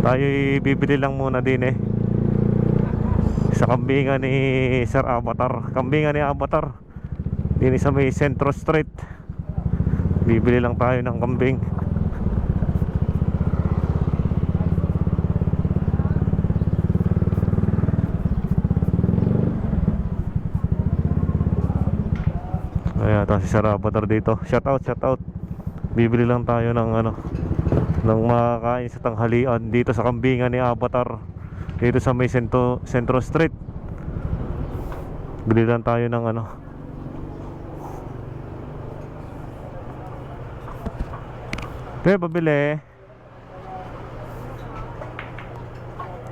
Tayo bibili lang muna din eh sa kambingan ni Sir Avatar. Kambingan ni Avatar din sa may Centro Street. Bibili lang tayo ng kambing. Ayan, ito si Sir Avatar dito. Shout out. Bibili lang tayo ng ano, ng makakain sa tanghalian dito sa kambingan ni Avatar. Dito sa may Centro Street. Bili lang tayo ng ano. Kaya pabili.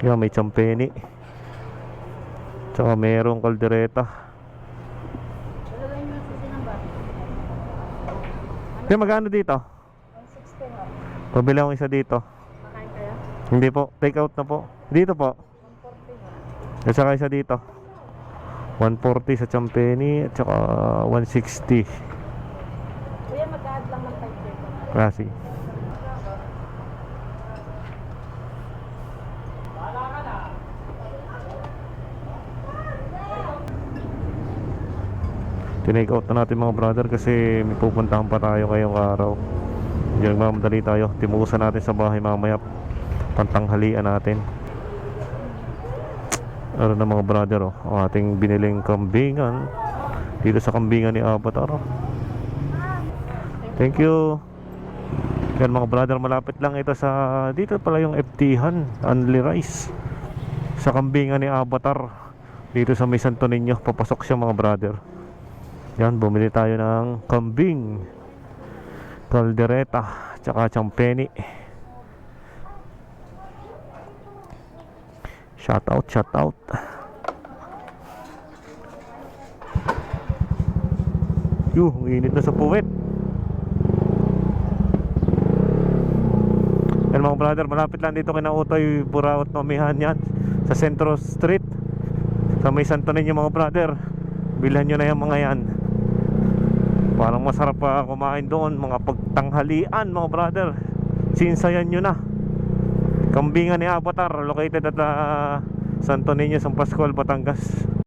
Yan, may champeni. Tsaka merong kaldereta. Kaya magkano dito? 160 Pabili akong isa dito. Makain kayo? Hindi po, take out na po. Dito po. 140 At saka isa dito 140 sa champeni. At saka 160. Kuya, mag-add lang ng 5 dito. Kasi tinake out na natin mga brother kasi may pupuntahan pa tayo ngayong araw. Diyan magmamadali tayo. Timuusan natin sa bahay mamaya. Pantanghalian natin. Ano na mga brother, oh, ang ating biniling kambingan dito sa kambingan ni Avatar. Thank you. Yan mga brother, malapit lang ito sa, dito pala yung FT-han, Only Rice, sa kambingan ni Avatar dito sa may Santo Niño. Papasok siya mga brother. Yan, bumili tayo ng kambing, kaldereta, tsaka champeni. Shout out. Ang init na sa puwet. Yan mga brother, malapit lang dito kina Utoy, Buraot, Mamihan yan. Sa Centro Street, sa may Santo Niño mga brother. Bilhan nyo na yung mga yan. Parang masarap pa kumain doon, mga pagtanghalian mga brother. Sinsayan nyo na. Kambingan ni Avatar, located at Santo Niño, San Pascual, Batangas.